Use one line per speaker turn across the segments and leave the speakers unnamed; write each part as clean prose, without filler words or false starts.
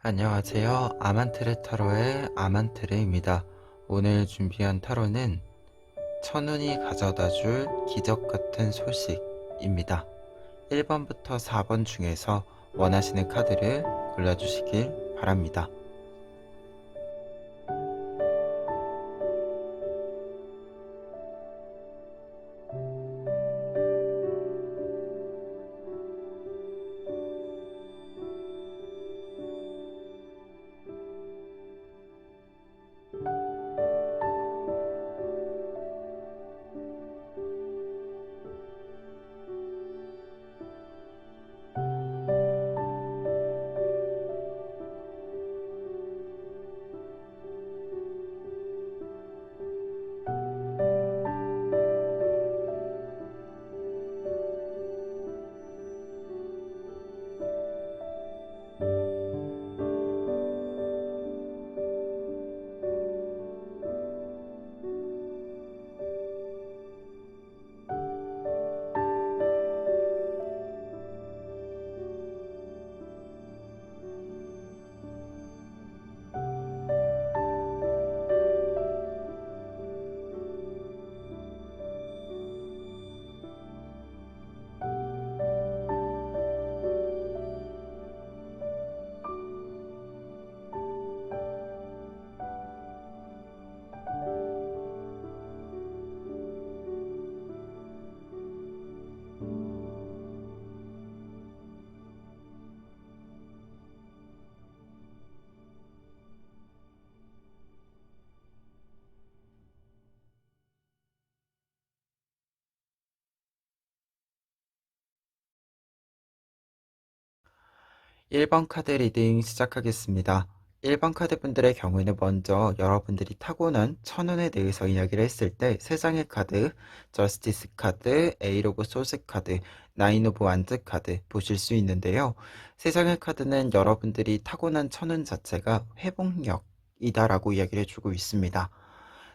안녕하세요. 아만트레 타로의 아만트레입니다. 오늘 준비한 타로는 천운이 가져다줄 기적 같은 소식입니다. 1번부터 4번 중에서 원하시는 카드를 골라주시길 바랍니다. 일 번 카드 리딩 시작하겠습니다. 1번 카드 분들의 경우에는 먼저 여러분들이 타고난 천운에 대해서 이야기를 했을 때 3장의 카드, 저스티스 카드, 에이 오브 소스 카드, 나인 오브 완즈 카드 보실 수 있는데요. 3장의 카드는 여러분들이 타고난 천운 자체가 회복력이다라고 이야기를 해주고 있습니다.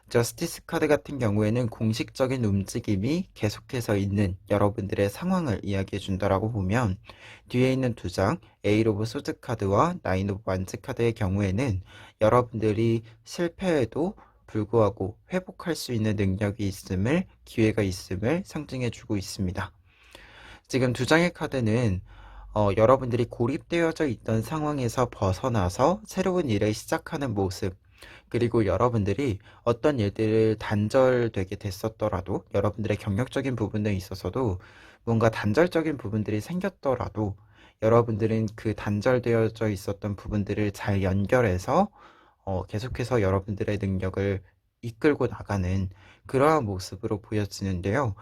저스티스 카드 같은 경우에는 공식적인 움직임이 계속해서 있는 여러분들의 상황을 이야기해 준다라고 보면, 뒤에 있는 2장 에이 오브 소드 카드와 나인 오브 완즈 카드의 경우에는 여러분들이 실패해도 불구하고 회복할 수 있는 능력이 있음을, 기회가 있음을 상징해 주고 있습니다. 지금 2장의 카드는 여러분들이 고립되어져 있던 상황에서 벗어나서 새로운 일을 시작하는 모습, 그리고 여러분들이 어떤 일들을 단절되게 됐었더라도, 여러분들의 경력적인 부분에 있어서도 뭔가 단절적인 부분들이 생겼더라도 여러분들은 그 단절되어져 있었던 부분들을 잘 연결해서 계속해서 여러분들의 능력을 이끌고 나가는 그러한 모습으로 보여지는데요.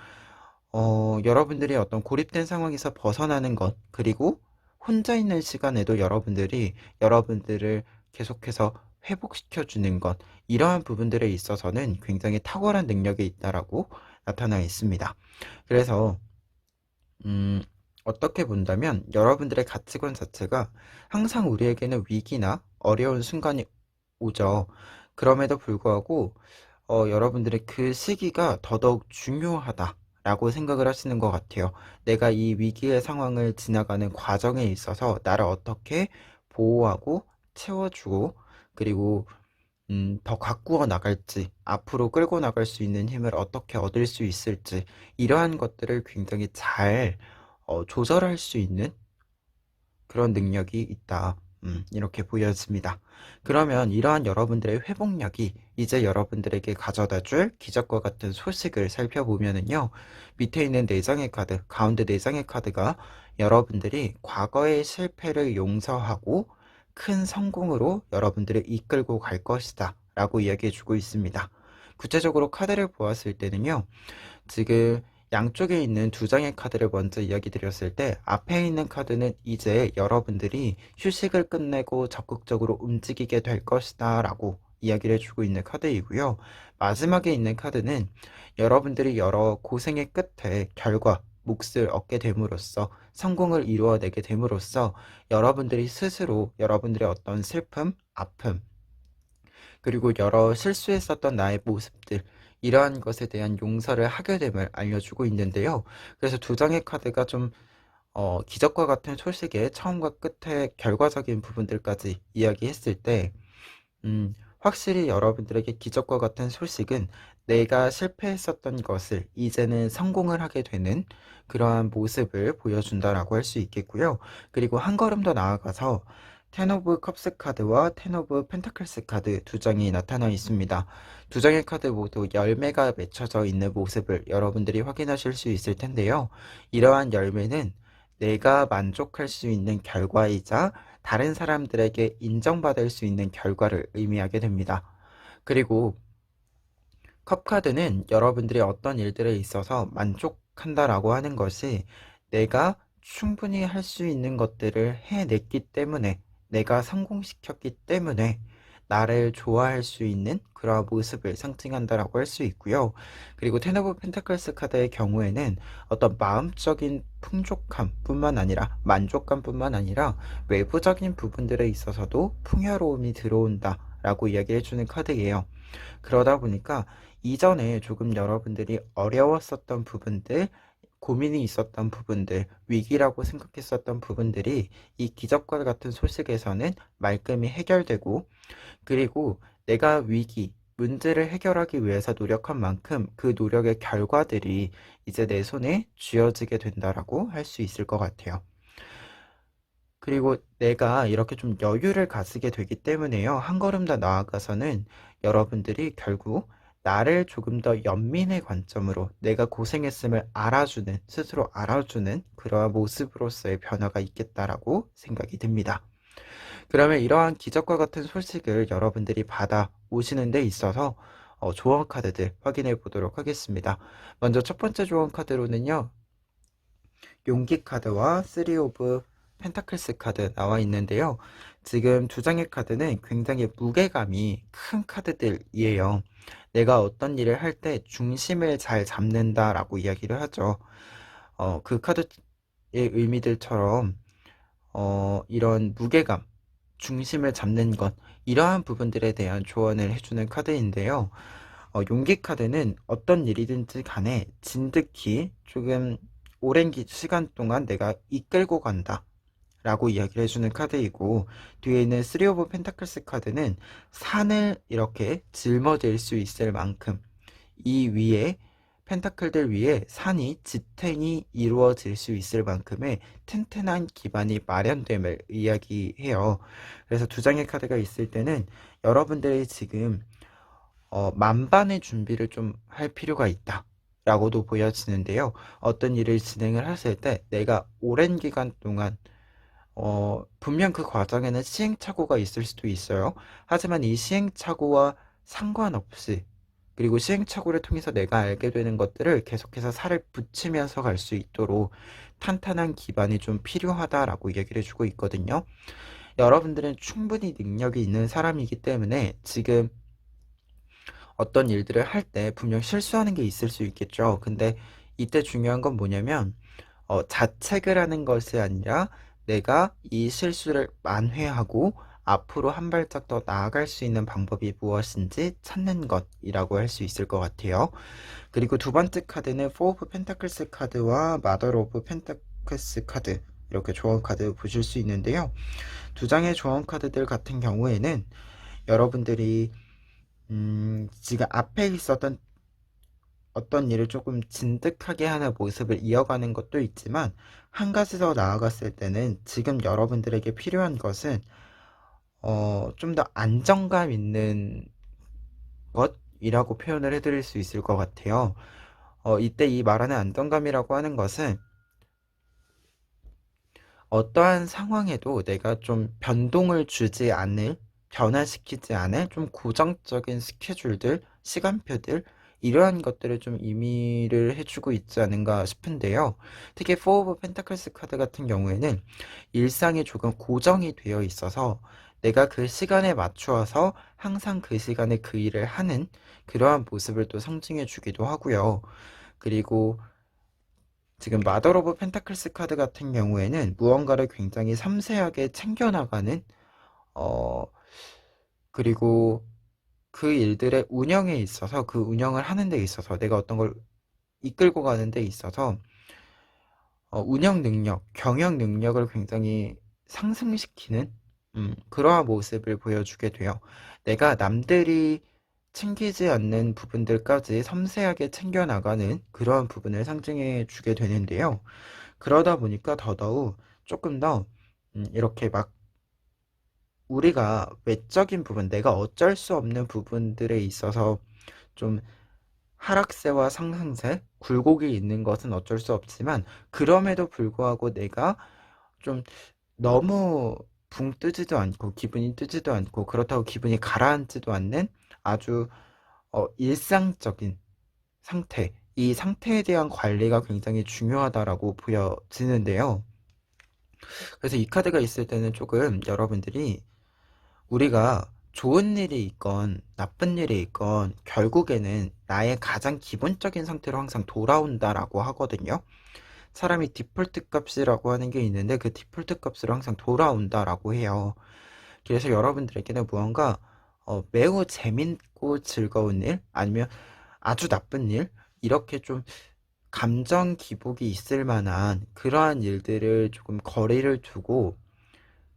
여러분들이 어떤 고립된 상황에서 벗어나는 것, 그리고 혼자 있는 시간에도 여러분들을 계속해서 회복시켜 주는 것, 이러한 부분들에 있어서는 굉장히 탁월한 능력이 있다라고 나타나 있습니다. 그래서 어떻게 본다면 여러분들의 가치관 자체가 항상 우리에게는 위기나 어려운 순간이 오죠. 그럼에도 불구하고 여러분들의 그 시기가 더더욱 중요하다라고 생각을 하시는 것 같아요. 내가 이 위기의 상황을 지나가는 과정에 있어서 나를 어떻게 보호하고 채워주고, 그리고 더 가꾸어 나갈지, 앞으로 끌고 나갈 수 있는 힘을 어떻게 얻을 수 있을지, 이러한 것들을 굉장히 잘 조절할 수 있는 그런 능력이 있다. 이렇게 보여집니다. 그러면 이러한 여러분들의 회복력이 이제 여러분들에게 가져다 줄 기적과 같은 소식을 살펴보면은요. 밑에 있는 4장의 카드, 가운데 4장의 카드가 여러분들이 과거의 실패를 용서하고 큰 성공으로 여러분들을 이끌고 갈 것이다 라고 이야기해 주고 있습니다. 구체적으로 카드를 보았을 때는요. 지금 양쪽에 있는 2장의 카드를 먼저 이야기 드렸을 때, 앞에 있는 카드는 이제 여러분들이 휴식을 끝내고 적극적으로 움직이게 될 것이다 라고 이야기를 해주고 있는 카드이고요. 마지막에 있는 카드는 여러분들이 여러 고생의 끝에 결과, 몫을 얻게 됨으로써, 성공을 이루어내게 됨으로써 여러분들이 스스로 여러분들의 어떤 슬픔, 아픔, 그리고 여러 실수했었던 나의 모습들, 이러한 것에 대한 용서를 하게 됨을 알려주고 있는데요. 그래서 2장의 카드가 좀 기적과 같은 소식의 처음과 끝의 결과적인 부분들까지 이야기했을 때, 확실히 여러분들에게 기적과 같은 소식은 내가 실패했었던 것을 이제는 성공을 하게 되는 그러한 모습을 보여준다라고 할 수 있겠고요. 그리고 한 걸음 더 나아가서 텐 오브 컵스 카드와 텐 오브 펜타클스 카드 두 장이 나타나 있습니다. 두 장의 카드 모두 열매가 맺혀져 있는 모습을 여러분들이 확인하실 수 있을 텐데요. 이러한 열매는 내가 만족할 수 있는 결과이자 다른 사람들에게 인정받을 수 있는 결과를 의미하게 됩니다. 그리고 컵카드는 여러분들이 어떤 일들에 있어서 만족한다라고 하는 것이 내가 충분히 할 수 있는 것들을 해냈기 때문에, 내가 성공시켰기 때문에 나를 좋아할 수 있는 그러한 모습을 상징한다라고 할 수 있고요. 그리고 텐 오브 펜타클스 카드의 경우에는 어떤 마음적인 풍족함뿐만 아니라, 만족감뿐만 아니라 외부적인 부분들에 있어서도 풍요로움이 들어온다라고 이야기해주는 카드예요. 그러다 보니까 이전에 조금 여러분들이 어려웠었던 부분들, 고민이 있었던 부분들, 위기라고 생각했었던 부분들이 이 기적과 같은 소식에서는 말끔히 해결되고, 그리고 내가 위기, 문제를 해결하기 위해서 노력한 만큼 그 노력의 결과들이 이제 내 손에 쥐어지게 된다라고 할 수 있을 것 같아요. 그리고 내가 이렇게 좀 여유를 가지게 되기 때문에요. 한 걸음 더 나아가서는 여러분들이 결국 나를 조금 더 연민의 관점으로 내가 고생했음을 알아주는, 스스로 알아주는 그러한 모습으로서의 변화가 있겠다라고 생각이 듭니다. 그러면 이러한 기적과 같은 소식을 여러분들이 받아 오시는 데 있어서 조언 카드들 확인해 보도록 하겠습니다. 먼저 첫 번째 조언 카드로는요, 용기 카드와 3 오브 펜타클스 카드 나와 있는데요. 지금 두 장의 카드는 굉장히 무게감이 큰 카드들이에요. 내가 어떤 일을 할 때 중심을 잘 잡는다라고 이야기를 하죠. 그 카드의 의미들처럼 이런 무게감, 중심을 잡는 것, 이러한 부분들에 대한 조언을 해주는 카드인데요. 용기 카드는 어떤 일이든지 간에 진득히 조금 오랜 시간 동안 내가 이끌고 간다 라고 이야기를 해주는 카드이고, 뒤에 있는 3 오브 펜타클스 카드는 산을 이렇게 짊어질 수 있을 만큼, 이 위에 펜타클들 위에 산이 지탱이 이루어질 수 있을 만큼의 튼튼한 기반이 마련됨을 이야기해요. 그래서 두 장의 카드가 있을 때는 여러분들이 지금 만반의 준비를 좀 할 필요가 있다 라고도 보여지는데요. 어떤 일을 진행을 하실 때 내가 오랜 기간 동안 분명 그 과정에는 시행착오가 있을 수도 있어요. 하지만 이 시행착오와 상관없이, 그리고 시행착오를 통해서 내가 알게 되는 것들을 계속해서 살을 붙이면서 갈 수 있도록 탄탄한 기반이 좀 필요하다라고 얘기를 해주고 있거든요. 여러분들은 충분히 능력이 있는 사람이기 때문에 지금 어떤 일들을 할 때 분명 실수하는 게 있을 수 있겠죠. 근데 이때 중요한 건 뭐냐면, 자책을 하는 것이 아니라 내가 이 실수를 만회하고 앞으로 한 발짝 더 나아갈 수 있는 방법이 무엇인지 찾는 것이라고 할 수 있을 것 같아요. 그리고 두 번째 카드는 4 오브 펜타클스 카드와 마더 오브 펜타클스 카드, 이렇게 조언 카드 보실 수 있는데요. 두 장의 조언 카드들 같은 경우에는 여러분들이 지금 앞에 있었던 어떤 일을 조금 진득하게 하는 모습을 이어가는 것도 있지만, 한 가지 더 나아갔을 때는 지금 여러분들에게 필요한 것은 좀 더 안정감 있는 것이라고 표현을 해드릴 수 있을 것 같아요. 이때 이 말하는 안정감이라고 하는 것은 어떠한 상황에도 내가 좀 변동을 주지 않을, 변화시키지 않을 좀 고정적인 스케줄들, 시간표들, 이러한 것들을 좀 의미를 해주고 있지 않은가 싶은데요. 특히 4 오브 펜타클스 카드 같은 경우에는 일상이 조금 고정이 되어 있어서 내가 그 시간에 맞추어서 항상 그 시간에 그 일을 하는 그러한 모습을 또 상징해 주기도 하고요. 그리고 지금 마더 오브 펜타클스 카드 같은 경우에는 무언가를 굉장히 섬세하게 챙겨나가는, 어, 그리고 그 일들의 운영에 있어서, 그 운영을 하는 데 있어서, 내가 어떤 걸 이끌고 가는 데 있어서 운영 능력, 경영 능력을 굉장히 상승시키는 그러한 모습을 보여주게 돼요. 내가 남들이 챙기지 않는 부분들까지 섬세하게 챙겨나가는 그러한 부분을 상징해 주게 되는데요. 그러다 보니까 더더욱 조금 더 이렇게 막 우리가 외적인 부분, 내가 어쩔 수 없는 부분들에 있어서 좀 하락세와 상승세, 굴곡이 있는 것은 어쩔 수 없지만 그럼에도 불구하고 내가 좀 너무 붕 뜨지도 않고 기분이 뜨지도 않고 그렇다고 기분이 가라앉지도 않는 아주 일상적인 상태, 이 상태에 대한 관리가 굉장히 중요하다라고 보여지는데요. 그래서 이 카드가 있을 때는 조금 여러분들이 우리가 좋은 일이 있건 나쁜 일이 있건 결국에는 나의 가장 기본적인 상태로 항상 돌아온다라고 하거든요. 사람이 디폴트 값이라고 하는 게 있는데 그 디폴트 값으로 항상 돌아온다라고 해요. 그래서 여러분들에게는 무언가 매우 재밌고 즐거운 일 아니면 아주 나쁜 일 이렇게 좀 감정 기복이 있을 만한 그러한 일들을 조금 거리를 두고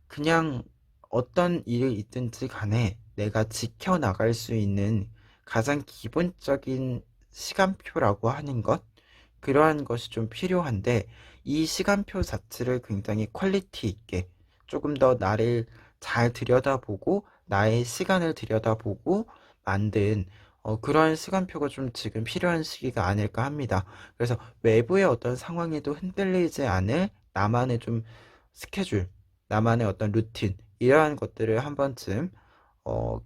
그냥 어떤 일이 있든지 간에 내가 지켜나갈 수 있는 가장 기본적인 시간표라고 하는 것, 그러한 것이 좀 필요한데, 이 시간표 자체를 굉장히 퀄리티 있게 조금 더 나를 잘 들여다보고, 나의 시간을 들여다보고 만든 그러한 시간표가 좀 지금 필요한 시기가 아닐까 합니다. 그래서 외부의 어떤 상황에도 흔들리지 않을 나만의 좀 스케줄, 나만의 어떤 루틴 이러한 것들을 한 번쯤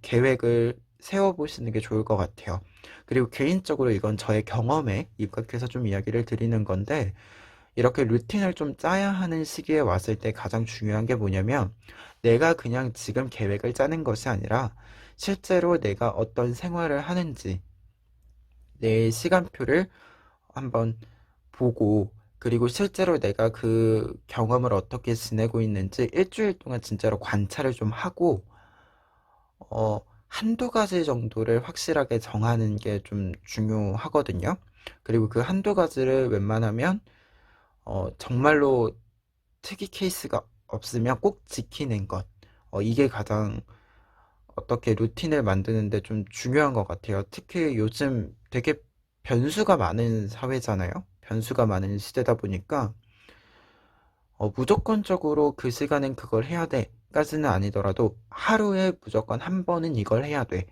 계획을 세워보시는 게 좋을 것 같아요. 그리고 개인적으로 이건 저의 경험에 입각해서 좀 이야기를 드리는 건데 이렇게 루틴을 좀 짜야 하는 시기에 왔을 때 가장 중요한 게 뭐냐면 내가 그냥 지금 계획을 짜는 것이 아니라 실제로 내가 어떤 생활을 하는지 내 시간표를 한번 보고 그리고 실제로 내가 그 경험을 어떻게 지내고 있는지 일주일 동안 진짜로 관찰을 좀 하고 한두 가지 정도를 확실하게 정하는 게 좀 중요하거든요. 그리고 그 한두 가지를 웬만하면 정말로 특이 케이스가 없으면 꼭 지키는 것. 이게 가장 어떻게 루틴을 만드는데 좀 중요한 것 같아요. 특히 요즘 되게 변수가 많은 사회잖아요. 변수가 많은 시대다 보니까 무조건적으로 그 시간엔 그걸 해야 돼 까지는 아니더라도 하루에 무조건 한 번은 이걸 해야 돼.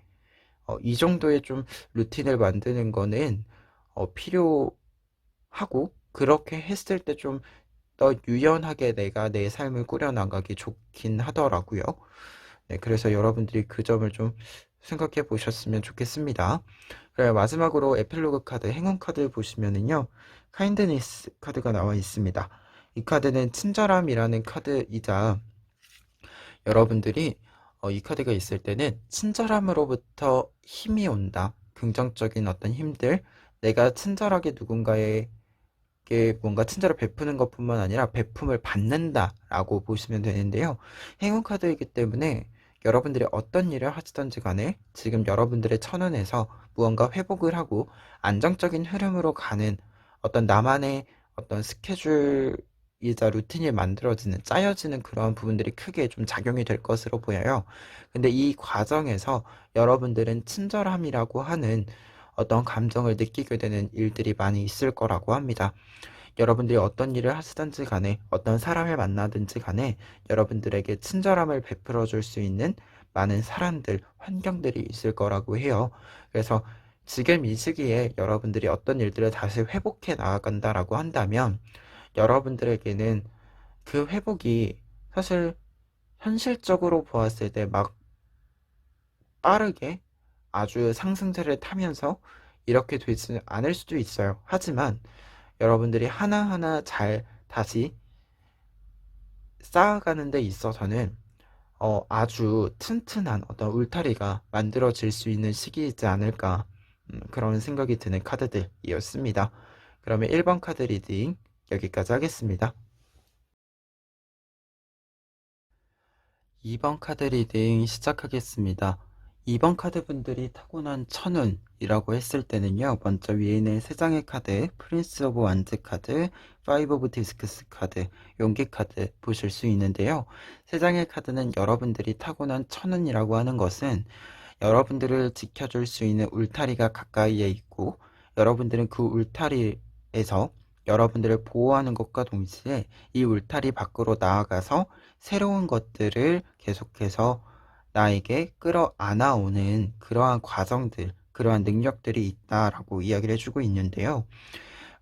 이 정도의 좀 루틴을 만드는 거는 필요하고 그렇게 했을 때 좀 더 유연하게 내가 내 삶을 꾸려나가기 좋긴 하더라고요. 네, 그래서 여러분들이 그 점을 좀 생각해 보셨으면 좋겠습니다. 그래 마지막으로 에필로그 카드, 행운 카드 보시면은요, 카인드니스 카드가 나와 있습니다. 이 카드는 친절함이라는 카드이자 여러분들이 이 카드가 있을 때는 친절함으로부터 힘이 온다. 긍정적인 어떤 힘들, 내가 친절하게 누군가에게 뭔가 친절을 베푸는 것뿐만 아니라 베품을 받는다라고 보시면 되는데요. 행운 카드이기 때문에 여러분들이 어떤 일을 하시던지 간에 지금 여러분들의 천원에서 무언가 회복을 하고 안정적인 흐름으로 가는 어떤 나만의 어떤 스케줄이자 루틴이 만들어지는 짜여지는 그러한 부분들이 크게 좀 작용이 될 것으로 보여요. 근데 이 과정에서 여러분들은 친절함이라고 하는 어떤 감정을 느끼게 되는 일들이 많이 있을 거라고 합니다. 여러분들이 어떤 일을 하시든지 간에 어떤 사람을 만나든지 간에 여러분들에게 친절함을 베풀어 줄 수 있는 많은 사람들, 환경들이 있을 거라고 해요. 그래서 지금 이 시기에 여러분들이 어떤 일들을 다시 회복해 나아간다라고 한다면 여러분들에게는 그 회복이 사실 현실적으로 보았을 때 막 빠르게 아주 상승세를 타면서 이렇게 되지는 않을 수도 있어요. 하지만 여러분들이 하나하나 잘 다시 쌓아가는 데 있어서는 아주 튼튼한 어떤 울타리가 만들어질 수 있는 시기이지 않을까 그런 생각이 드는 카드들이었습니다. 그러면 1번 카드 리딩 여기까지 하겠습니다. 2번 카드 리딩 시작하겠습니다. 2번 카드 분들이 타고난 천운이라고 했을 때는요, 먼저 위에 있는 3장의 카드, 프린스 오브 완즈 카드, 파이브 오브 디스크스 카드, 용기 카드 보실 수 있는데요. 3장의 카드는 여러분들이 타고난 천운이라고 하는 것은 여러분들을 지켜줄 수 있는 울타리가 가까이에 있고, 여러분들은 그 울타리에서 여러분들을 보호하는 것과 동시에 이 울타리 밖으로 나아가서 새로운 것들을 계속해서 나에게 끌어안아오는 그러한 과정들, 그러한 능력들이 있다라고 이야기를 해주고 있는데요.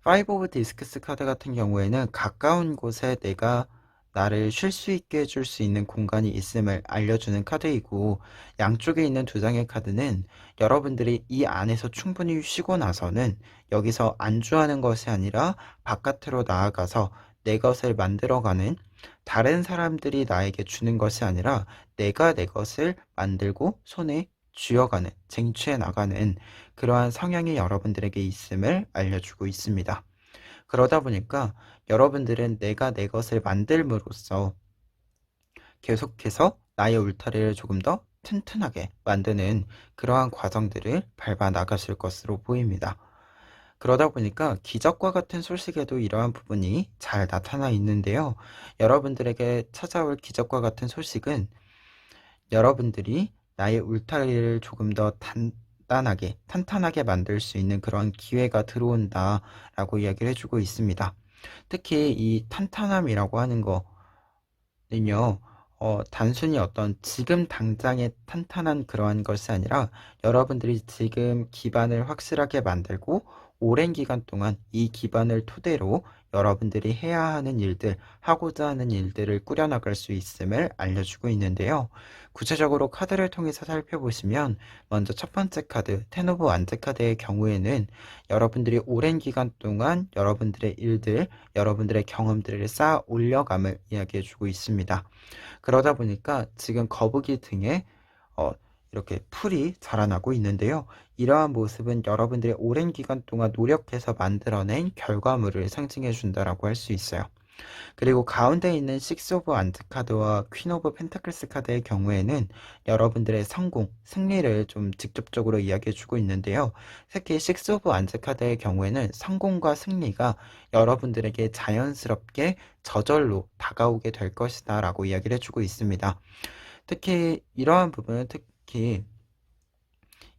파이브 오브 디스크스 카드 같은 경우에는 가까운 곳에 내가 나를 쉴 수 있게 해줄 수 있는 공간이 있음을 알려주는 카드이고, 양쪽에 있는 2장의 카드는 여러분들이 이 안에서 충분히 쉬고 나서는 여기서 안주하는 것이 아니라 바깥으로 나아가서 내 것을 만들어가는, 다른 사람들이 나에게 주는 것이 아니라 내가 내 것을 만들고 손에 쥐어가는, 쟁취해 나가는 그러한 성향이 여러분들에게 있음을 알려주고 있습니다. 그러다 보니까 여러분들은 내가 내 것을 만들므로써 계속해서 나의 울타리를 조금 더 튼튼하게 만드는 그러한 과정들을 밟아 나가실 것으로 보입니다. 그러다 보니까 기적과 같은 소식에도 이러한 부분이 잘 나타나 있는데요. 여러분들에게 찾아올 기적과 같은 소식은 여러분들이 나의 울타리를 조금 더 단단하게, 탄탄하게 만들 수 있는 그런 기회가 들어온다라고 이야기를 해주고 있습니다. 특히 이 탄탄함이라고 하는 거는요, 단순히 어떤 지금 당장의 탄탄한 그러한 것이 아니라 여러분들이 지금 기반을 확실하게 만들고 오랜 기간 동안 이 기반을 토대로 여러분들이 해야 하는 일들, 하고자 하는 일들을 꾸려나갈 수 있음을 알려주고 있는데요. 구체적으로 카드를 통해서 살펴보시면 먼저 첫 번째 카드, 텐 오브 완즈 카드의 경우에는 여러분들이 오랜 기간 동안 여러분들의 일들, 여러분들의 경험들을 쌓아 올려감을 이야기해주고 있습니다. 그러다 보니까 지금 거북이 등에 이렇게 풀이 자라나고 있는데요. 이러한 모습은 여러분들이 오랜 기간 동안 노력해서 만들어낸 결과물을 상징해 준다라고 할 수 있어요. 그리고 가운데 있는 식스 오브 완즈 카드와 퀸 오브 펜타클스 카드의 경우에는 여러분들의 성공, 승리를 좀 직접적으로 이야기해 주고 있는데요. 특히 식스 오브 완즈 카드의 경우에는 성공과 승리가 여러분들에게 자연스럽게 저절로 다가오게 될 것이다 라고 이야기를 해주고 있습니다. 특히 이러한 부분은 특히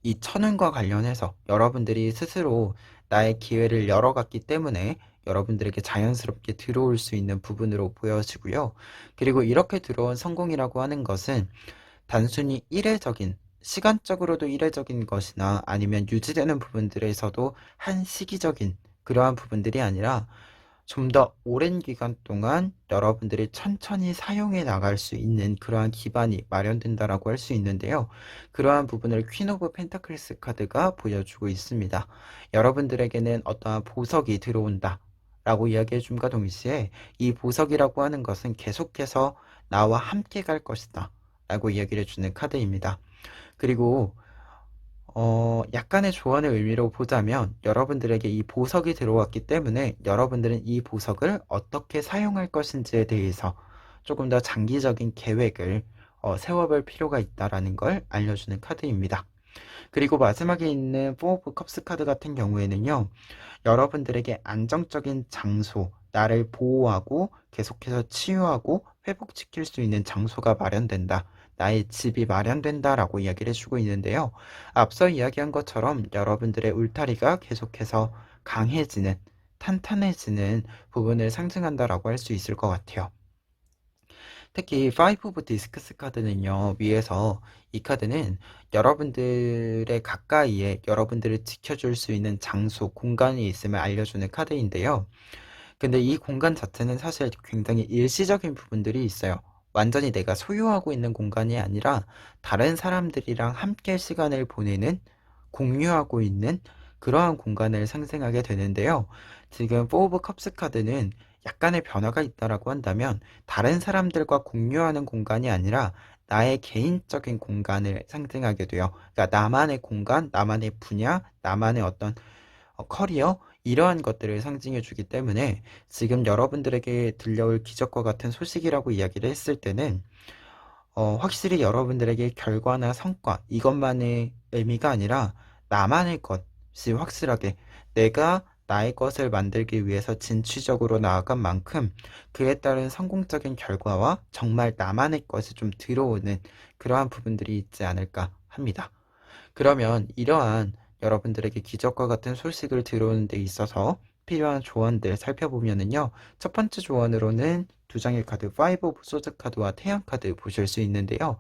이 천운과 관련해서 여러분들이 스스로 나의 기회를 열어갔기 때문에 여러분들에게 자연스럽게 들어올 수 있는 부분으로 보여지고요. 그리고 이렇게 들어온 성공이라고 하는 것은 단순히 일회적인, 시간적으로도 일회적인 것이나 아니면 유지되는 부분들에서도 한 시기적인 그러한 부분들이 아니라 좀 더 오랜 기간 동안 여러분들이 천천히 사용해 나갈 수 있는 그러한 기반이 마련된다라고 할 수 있는데요. 그러한 부분을 퀸 오브 펜타클스 카드가 보여주고 있습니다. 여러분들에게는 어떠한 보석이 들어온다 라고 이야기해 줌과 동시에 이 보석이라고 하는 것은 계속해서 나와 함께 갈 것이다 라고 이야기를 해주는 카드입니다. 그리고 약간의 조언의 의미로 보자면 여러분들에게 이 보석이 들어왔기 때문에 여러분들은 이 보석을 어떻게 사용할 것인지에 대해서 조금 더 장기적인 계획을 세워볼 필요가 있다라는 걸 알려주는 카드입니다. 그리고 마지막에 있는 4 오브 컵스 카드 같은 경우에는요, 여러분들에게 안정적인 장소, 나를 보호하고 계속해서 치유하고 회복시킬 수 있는 장소가 마련된다. 나의 집이 마련된다라고 이야기를 해주고 있는데요. 앞서 이야기한 것처럼 여러분들의 울타리가 계속해서 강해지는, 탄탄해지는 부분을 상징한다라고 할 수 있을 것 같아요. 특히 5 오브 디스크스 카드는요, 위에서 이 카드는 여러분들의 가까이에 여러분들을 지켜줄 수 있는 장소, 공간이 있음을 알려주는 카드인데요. 근데 이 공간 자체는 사실 굉장히 일시적인 부분들이 있어요. 완전히 내가 소유하고 있는 공간이 아니라 다른 사람들이랑 함께 시간을 보내는, 공유하고 있는 그러한 공간을 상징하게 되는데요. 지금 4 오브 컵스 카드는 약간의 변화가 있다라고 한다면 다른 사람들과 공유하는 공간이 아니라 나의 개인적인 공간을 상징하게 돼요. 그러니까 나만의 공간, 나만의 분야, 나만의 어떤 커리어 이러한 것들을 상징해 주기 때문에 지금 여러분들에게 들려올 기적과 같은 소식이라고 이야기를 했을 때는 확실히 여러분들에게 결과나 성과, 이것만의 의미가 아니라 나만의 것이 확실하게 내가 나의 것을 만들기 위해서 진취적으로 나아간 만큼 그에 따른 성공적인 결과와 정말 나만의 것이 좀 들어오는 그러한 부분들이 있지 않을까 합니다. 그러면 이러한 여러분들에게 기적과 같은 소식을 들어오는 데 있어서 필요한 조언들 살펴보면은요. 첫 번째 조언으로는 두 장의 카드, 파이브 오브 소드 카드와 태양 카드 보실 수 있는데요.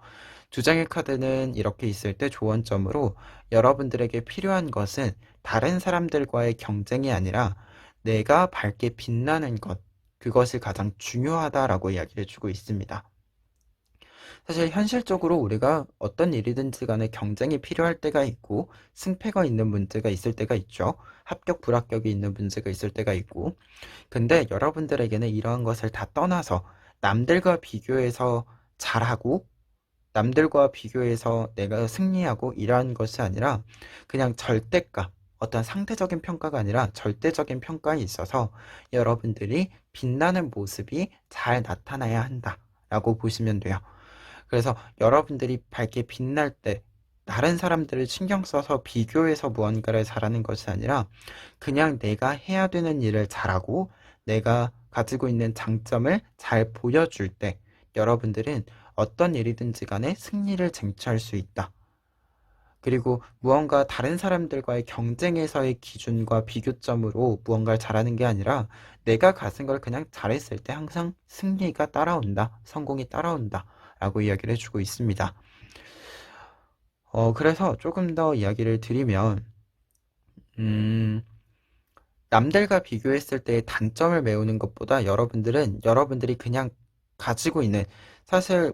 두 장의 카드는 이렇게 있을 때 조언점으로 여러분들에게 필요한 것은 다른 사람들과의 경쟁이 아니라 내가 밝게 빛나는 것, 그것이 가장 중요하다라고 이야기를 해주고 있습니다. 사실 현실적으로 우리가 어떤 일이든지 간에 경쟁이 필요할 때가 있고 승패가 있는 문제가 있을 때가 있죠. 합격, 불합격이 있는 문제가 있을 때가 있고. 근데 여러분들에게는 이러한 것을 다 떠나서 남들과 비교해서 잘하고 남들과 비교해서 내가 승리하고 이러한 것이 아니라 그냥 절대값, 어떤 상대적인 평가가 아니라 절대적인 평가에 있어서 여러분들이 빛나는 모습이 잘 나타나야 한다라고 보시면 돼요. 그래서 여러분들이 밝게 빛날 때 다른 사람들을 신경 써서 비교해서 무언가를 잘하는 것이 아니라 그냥 내가 해야 되는 일을 잘하고 내가 가지고 있는 장점을 잘 보여줄 때 여러분들은 어떤 일이든지 간에 승리를 쟁취할 수 있다. 그리고 무언가 다른 사람들과의 경쟁에서의 기준과 비교점으로 무언가를 잘하는 게 아니라 내가 가진 걸 그냥 잘했을 때 항상 승리가 따라온다, 성공이 따라온다 라고 이야기를 해주고 있습니다. 그래서 조금 더 이야기를 드리면 남들과 비교했을 때의 단점을 메우는 것보다 여러분들이 그냥 가지고 있는, 사실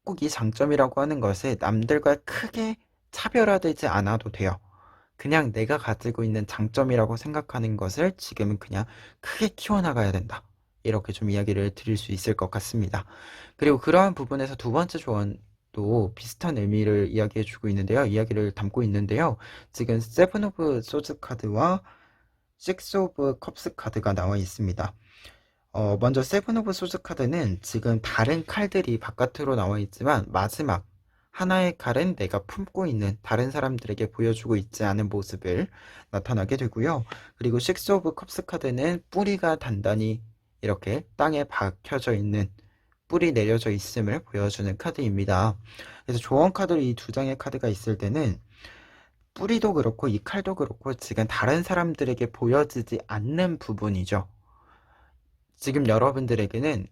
꼭 이 장점이라고 하는 것이 남들과 크게 차별화되지 않아도 돼요. 그냥 내가 가지고 있는 장점이라고 생각하는 것을 지금은 그냥 크게 키워나가야 된다. 이렇게 좀 이야기를 드릴 수 있을 것 같습니다. 그리고 그러한 부분에서 두 번째 조언도 비슷한 의미를 이야기해주고 있는데요. 이야기를 담고 있는데요. 지금 세븐 오브 소즈 카드와 식스 오브 컵스 카드가 나와 있습니다. 먼저 세븐 오브 소즈 카드는 지금 다른 칼들이 바깥으로 나와 있지만 마지막 하나의 칼은 내가 품고 있는 다른 사람들에게 보여주고 있지 않은 모습을 나타나게 되고요. 그리고 식스 오브 컵스 카드는 뿌리가 단단히 이렇게 땅에 박혀져 있는, 뿌리 내려져 있음을 보여주는 카드입니다. 그래서 조언 카드로 이 두 장의 카드가 있을 때는 뿌리도 그렇고 이 칼도 그렇고 지금 다른 사람들에게 보여지지 않는 부분이죠. 지금 여러분들에게는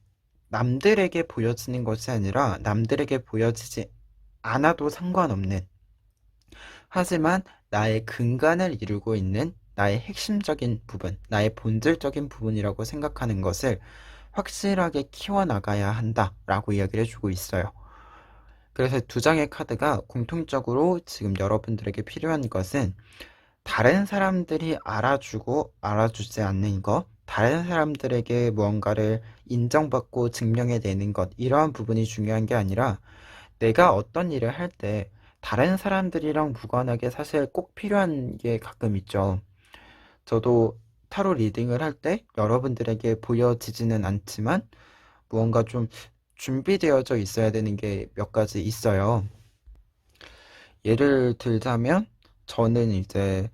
남들에게 보여지는 것이 아니라 남들에게 보여지지 않아도 상관없는, 하지만 나의 근간을 이루고 있는 나의 핵심적인 부분, 나의 본질적인 부분이라고 생각하는 것을 확실하게 키워나가야 한다라고 이야기를 해주고 있어요. 그래서 두 장의 카드가 공통적으로 지금 여러분들에게 필요한 것은 다른 사람들이 알아주고 알아주지 않는 것, 다른 사람들에게 무언가를 인정받고 증명해내는 것, 이러한 부분이 중요한 게 아니라 내가 어떤 일을 할 때 다른 사람들이랑 무관하게 사실 꼭 필요한 게 가끔 있죠. 저도 타로 리딩을 할 때 여러분들에게 보여지지는 않지만 무언가 좀 준비되어져 있어야 되는 게 몇 가지 있어요. 예를 들자면 저는 이제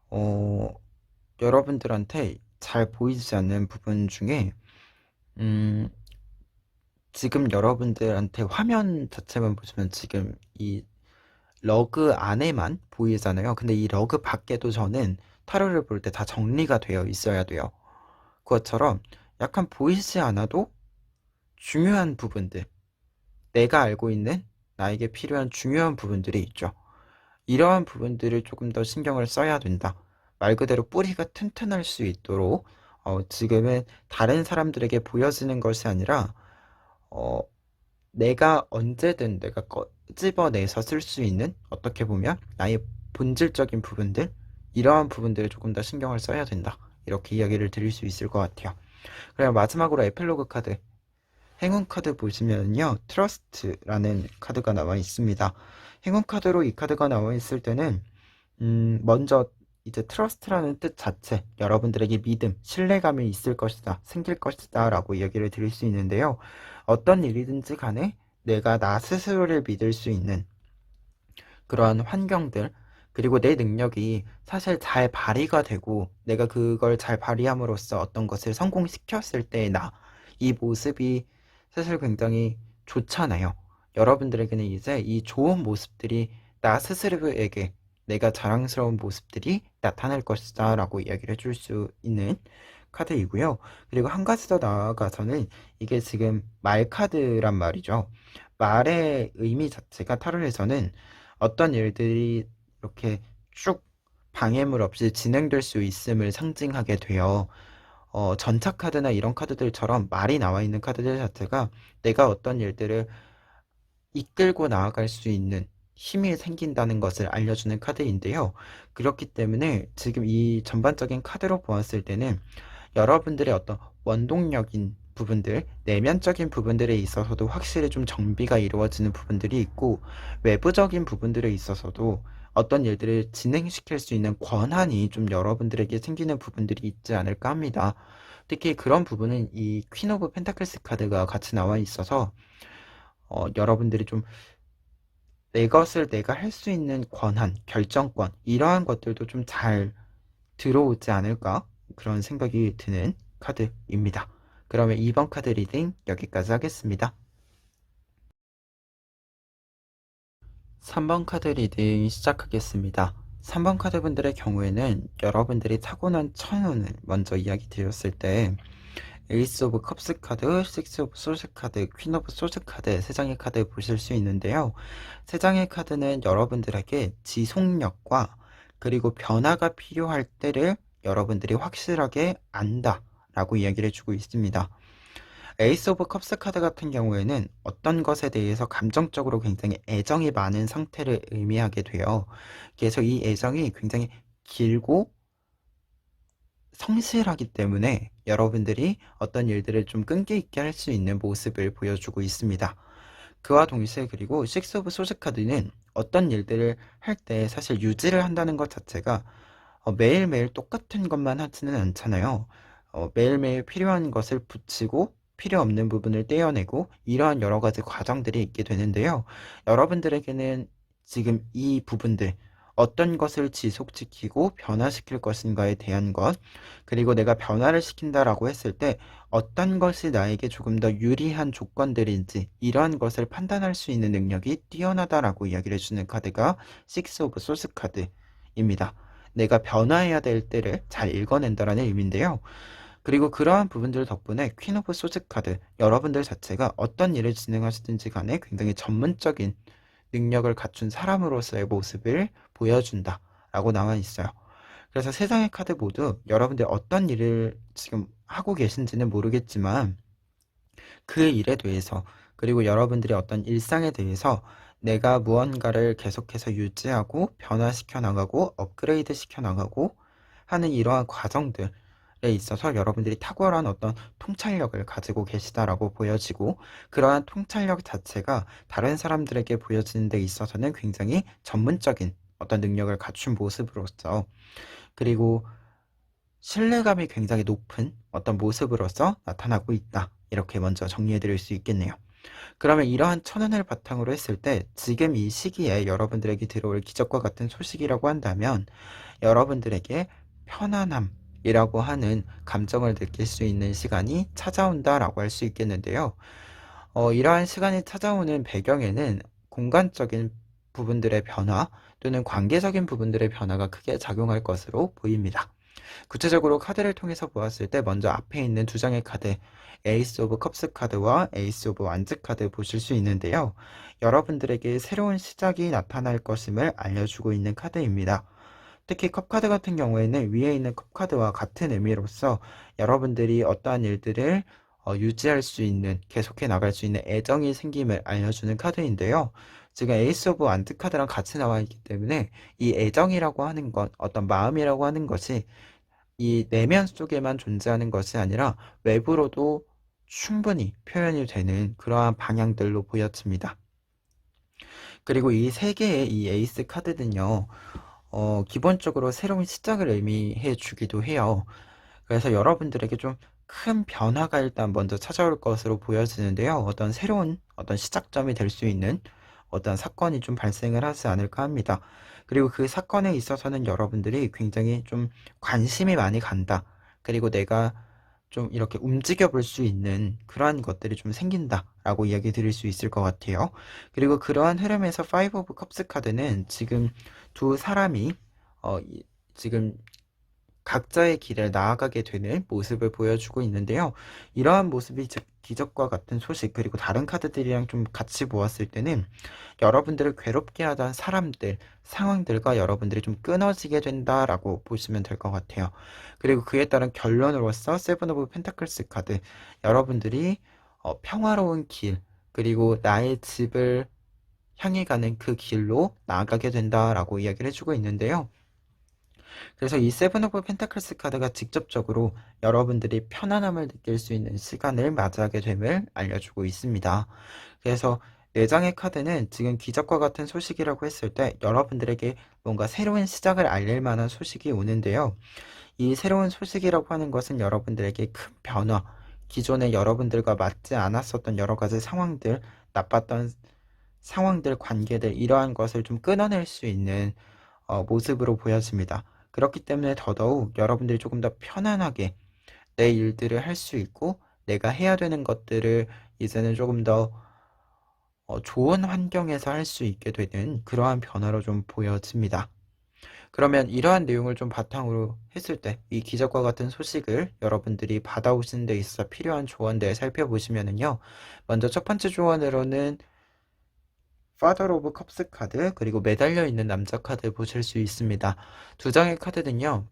어, 여러분들한테 잘 보이지 않는 부분 중에 음, 지금 여러분들한테 화면 자체만 보시면 지금 이 러그 안에만 보이잖아요. 근데 이 러그 밖에도 저는 타로를 볼 때 다 정리가 되어 있어야 돼요. 그것처럼 약간 보이지 않아도 중요한 부분들, 내가 알고 있는 나에게 필요한 중요한 부분들이 있죠. 이러한 부분들을 조금 더 신경을 써야 된다. 말 그대로 뿌리가 튼튼할 수 있도록 지금은 다른 사람들에게 보여지는 것이 아니라 어, 내가 언제든 내가 꺼집어내서 쓸 수 있는, 어떻게 보면 나의 본질적인 부분들, 이러한 부분들을 조금 더 신경을 써야 된다. 이렇게 이야기를 드릴 수 있을 것 같아요. 그리고 마지막으로 에필로그 카드, 행운 카드 보시면요, 트러스트라는 카드가 나와 있습니다. 행운 카드로 이 카드가 나와 있을 때는 먼저 이제 트러스트라는 뜻 자체, 여러분들에게 믿음, 신뢰감이 있을 것이다, 생길 것이다 라고 이야기를 드릴 수 있는데요. 어떤 일이든지 간에 내가 나 스스로를 믿을 수 있는 그러한 환경들, 그리고 내 능력이 사실 잘 발휘가 되고 내가 그걸 잘 발휘함으로써 어떤 것을 성공시켰을 때의 나, 이 모습이 사실 굉장히 좋잖아요. 여러분들에게는 이제 이 좋은 모습들이 나 스스로에게 내가 자랑스러운 모습들이 나타날 것이다 라고 이야기를 해줄 수 있는 카드이고요. 그리고 한 가지 더 나아가서는 이게 지금 말 카드란 말이죠. 말의 의미 자체가 타로에서는 어떤 일들이 이렇게 쭉 방해물 없이 진행될 수 있음을 상징하게 되어 전차 카드나 이런 카드들처럼 말이 나와 있는 카드들 자체가 내가 어떤 일들을 이끌고 나아갈 수 있는 힘이 생긴다는 것을 알려주는 카드인데요. 그렇기 때문에 지금 이 전반적인 카드로 보았을 때는 여러분들의 어떤 원동력인 부분들, 내면적인 부분들에 있어서도 확실히 좀 정비가 이루어지는 부분들이 있고, 외부적인 부분들에 있어서도 어떤 일들을 진행시킬 수 있는 권한이 좀 여러분들에게 생기는 부분들이 있지 않을까 합니다. 특히 그런 부분은 이 퀸 오브 펜타클스 카드가 같이 나와 있어서 여러분들이 좀 내 것을 내가 할 수 있는 권한, 결정권 이러한 것들도 좀 잘 들어오지 않을까 그런 생각이 드는 카드입니다. 그러면 2번 카드 리딩 여기까지 하겠습니다. 3번 카드 리딩 시작하겠습니다. 3번 카드 분들의 경우에는 여러분들이 타고난 천운을 먼저 이야기 드렸을 때 에이스 오브 컵스 카드, 식스 오브 소스 카드, 퀸 오브 소스 카드 세 장의 카드 보실 수 있는데요. 세 장의 카드는 여러분들에게 지속력과 그리고 변화가 필요할 때를 여러분들이 확실하게 안다 라고 이야기를 해주고 있습니다. 에이스 오브 컵스 카드 같은 경우에는 어떤 것에 대해서 감정적으로 굉장히 애정이 많은 상태를 의미하게 돼요. 그래서 이 애정이 굉장히 길고 성실하기 때문에 여러분들이 어떤 일들을 좀 끈기 있게 할 수 있는 모습을 보여주고 있습니다. 그와 동시에 그리고 식스 오브 소스 카드는 어떤 일들을 할 때 사실 유지를 한다는 것 자체가 매일매일 똑같은 것만 하지는 않잖아요. 매일매일 필요한 것을 붙이고 필요 없는 부분을 떼어내고 이러한 여러 가지 과정들이 있게 되는데요. 여러분들에게는 지금 이 부분들 어떤 것을 지속시키고 변화시킬 것인가에 대한 것, 그리고 내가 변화를 시킨다라고 했을 때 어떤 것이 나에게 조금 더 유리한 조건들인지 이러한 것을 판단할 수 있는 능력이 뛰어나다라고 이야기를 해주는 카드가 식스 오브 소스 카드입니다. 내가 변화해야 될 때를 잘 읽어낸다라는 의미인데요. 그리고 그러한 부분들 덕분에 퀸 오브 소스 카드, 여러분들 자체가 어떤 일을 진행하시든지 간에 굉장히 전문적인 능력을 갖춘 사람으로서의 모습을 보여준다 라고 나와 있어요. 그래서 세 장의 카드 모두 여러분들 어떤 일을 지금 하고 계신지는 모르겠지만 그 일에 대해서, 그리고 여러분들의 어떤 일상에 대해서 내가 무언가를 계속해서 유지하고 변화시켜 나가고 업그레이드 시켜 나가고 하는 이러한 과정들에 있어서 여러분들이 탁월한 어떤 통찰력을 가지고 계시다라고 보여지고, 그러한 통찰력 자체가 다른 사람들에게 보여지는 데 있어서는 굉장히 전문적인 어떤 능력을 갖춘 모습으로서, 그리고 신뢰감이 굉장히 높은 어떤 모습으로서 나타나고 있다. 이렇게 먼저 정리해 드릴 수 있겠네요. 그러면 이러한 천운을 바탕으로 했을 때 지금 이 시기에 여러분들에게 들어올 기적과 같은 소식이라고 한다면 여러분들에게 편안함이라고 하는 감정을 느낄 수 있는 시간이 찾아온다라고 할 수 있겠는데요. 이러한 시간이 찾아오는 배경에는 공간적인 부분들의 변화 또는 관계적인 부분들의 변화가 크게 작용할 것으로 보입니다. 구체적으로 카드를 통해서 보았을 때 먼저 앞에 있는 두 장의 카드, 에이스 오브 컵스 카드와 에이스 오브 완즈 카드 보실 수 있는데요. 여러분들에게 새로운 시작이 나타날 것임을 알려주고 있는 카드입니다. 특히 컵 카드 같은 경우에는 위에 있는 컵 카드와 같은 의미로서 여러분들이 어떠한 일들을 유지할 수 있는, 계속해 나갈 수 있는 애정이 생김을 알려주는 카드인데요. 지금 에이스 오브 완드 카드랑 같이 나와 있기 때문에 이 애정이라고 하는 것, 어떤 마음이라고 하는 것이 이 내면 속에만 존재하는 것이 아니라 외부로도 충분히 표현이 되는 그러한 방향들로 보여집니다. 그리고 이 세 개의 이 에이스 카드는요, 기본적으로 새로운 시작을 의미해 주기도 해요. 그래서 여러분들에게 좀 큰 변화가 일단 먼저 찾아올 것으로 보여지는데요. 어떤 시작점이 될 수 있는 어떤 사건이 좀 발생을 하지 않을까 합니다. 그리고 그 사건에 있어서는 여러분들이 굉장히 좀 관심이 많이 간다. 그리고 내가 좀 이렇게 움직여 볼 수 있는 그러한 것들이 좀 생긴다라고 이야기 드릴 수 있을 것 같아요. 그리고 그러한 흐름에서 파이브 오브 컵스 카드는 지금 두 사람이 지금 각자의 길을 나아가게 되는 모습을 보여주고 있는데요. 이러한 모습이 즉 기적과 같은 소식, 그리고 다른 카드들이랑 좀 같이 보았을 때는 여러분들을 괴롭게 하던 사람들, 상황들과 여러분들이 좀 끊어지게 된다라고 보시면 될 것 같아요. 그리고 그에 따른 결론으로서 세븐 오브 펜타클스 카드, 여러분들이 평화로운 길, 그리고 나의 집을 향해 가는 그 길로 나아가게 된다라고 이야기를 해주고 있는데요. 그래서 이 세븐 오브 펜타클스 카드가 직접적으로 여러분들이 편안함을 느낄 수 있는 시간을 맞이하게 됨을 알려주고 있습니다. 그래서 4장의 카드는 지금 기적과 같은 소식이라고 했을 때 여러분들에게 뭔가 새로운 시작을 알릴 만한 소식이 오는데요. 이 새로운 소식이라고 하는 것은 여러분들에게 큰 변화, 기존에 여러분들과 맞지 않았었던 여러 가지 상황들, 나빴던 상황들, 관계들, 이러한 것을 좀 끊어낼 수 있는 모습으로 보여집니다. 그렇기 때문에 더더욱 여러분들이 조금 더 편안하게 내 일들을 할 수 있고, 내가 해야 되는 것들을 이제는 조금 더 좋은 환경에서 할 수 있게 되는 그러한 변화로 좀 보여집니다. 그러면 이러한 내용을 좀 바탕으로 했을 때 이 기적과 같은 소식을 여러분들이 받아오시는 데 있어서 필요한 조언들 살펴보시면은요. 먼저 첫 번째 조언으로는 파더 오브 컵스 카드, 그리고 매달려 있는 남자 카드 보실 수 있습니다. 두 장의 카드는요.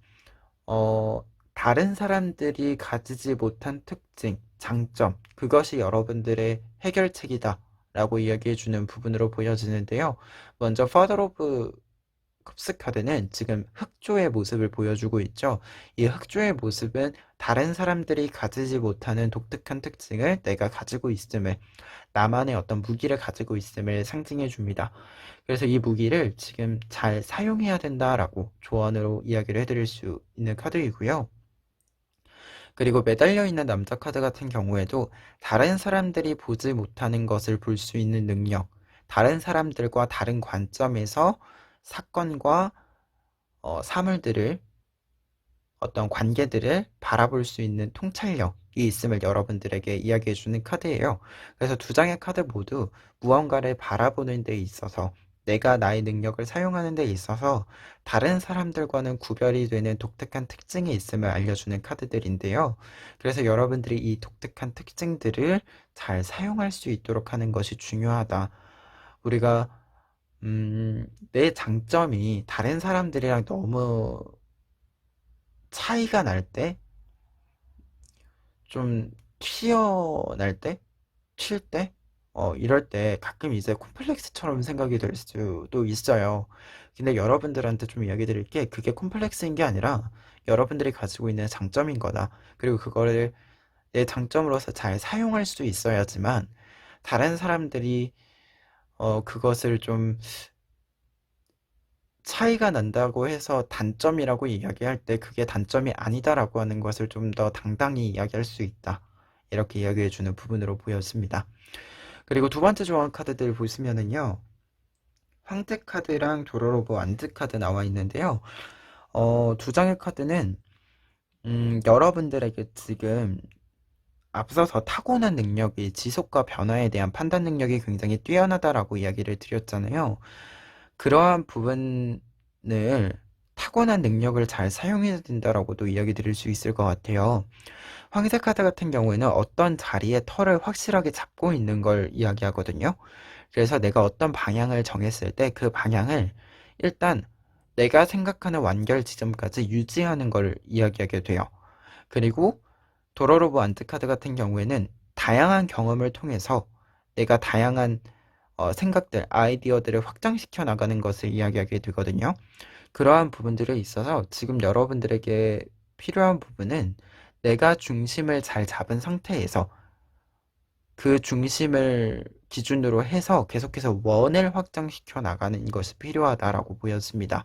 다른 사람들이 가지지 못한 특징, 장점, 그것이 여러분들의 해결책이다 라고 이야기해주는 부분으로 보여지는데요. 먼저 파더 오브 컵스 카드는 지금 흑조의 모습을 보여주고 있죠. 이 흑조의 모습은 다른 사람들이 가지지 못하는 독특한 특징을 내가 가지고 있음을, 나만의 어떤 무기를 가지고 있음을 상징해 줍니다. 그래서 이 무기를 지금 잘 사용해야 된다라고 조언으로 이야기를 해드릴 수 있는 카드이고요. 그리고 매달려 있는 남자 카드 같은 경우에도 다른 사람들이 보지 못하는 것을 볼 수 있는 능력, 다른 사람들과 다른 관점에서 사건과 사물들을, 어떤 관계들을 바라볼 수 있는 통찰력이 있음을 여러분들에게 이야기해주는 카드예요. 그래서 두 장의 카드 모두 무언가를 바라보는 데 있어서, 내가 나의 능력을 사용하는 데 있어서 다른 사람들과는 구별이 되는 독특한 특징이 있음을 알려주는 카드들인데요. 그래서 여러분들이 이 독특한 특징들을 잘 사용할 수 있도록 하는 것이 중요하다. 우리가 내 장점이 다른 사람들이랑 너무 차이가 날 때, 좀 튀어날 때, 튈 때, 이럴 때 가끔 이제 콤플렉스처럼 생각이 될 수도 있어요. 근데 여러분들한테 좀 이야기 드릴 게, 그게 콤플렉스인 게 아니라 여러분들이 가지고 있는 장점인 거다. 그리고 그거를 내 장점으로서 잘 사용할 수 있어야지만, 다른 사람들이 그것을 좀 차이가 난다고 해서 단점이라고 이야기할 때 그게 단점이 아니다라고 하는 것을 좀 더 당당히 이야기할 수 있다. 이렇게 이야기해주는 부분으로 보였습니다. 그리고 두 번째 조언 카드들 보시면은요. 황제 카드랑 도로로보 안드 카드 나와 있는데요. 두 장의 카드는 여러분들에게 지금 앞서서 타고난 능력이, 지속과 변화에 대한 판단 능력이 굉장히 뛰어나다라고 이야기를 드렸잖아요. 그러한 부분을, 타고난 능력을 잘 사용해야 된다라고도 이야기 드릴 수 있을 것 같아요. 황새 카드 같은 경우에는 어떤 자리에 털을 확실하게 잡고 있는 걸 이야기하거든요. 그래서 내가 어떤 방향을 정했을 때 그 방향을 일단 내가 생각하는 완결 지점까지 유지하는 걸 이야기하게 돼요. 그리고 도로로브 안트 카드 같은 경우에는 다양한 경험을 통해서 내가 다양한 생각들, 아이디어들을 확장시켜 나가는 것을 이야기하게 되거든요. 그러한 부분들에 있어서 지금 여러분들에게 필요한 부분은 내가 중심을 잘 잡은 상태에서 그 중심을 기준으로 해서 계속해서 원을 확장시켜 나가는 것이 필요하다라고 보였습니다.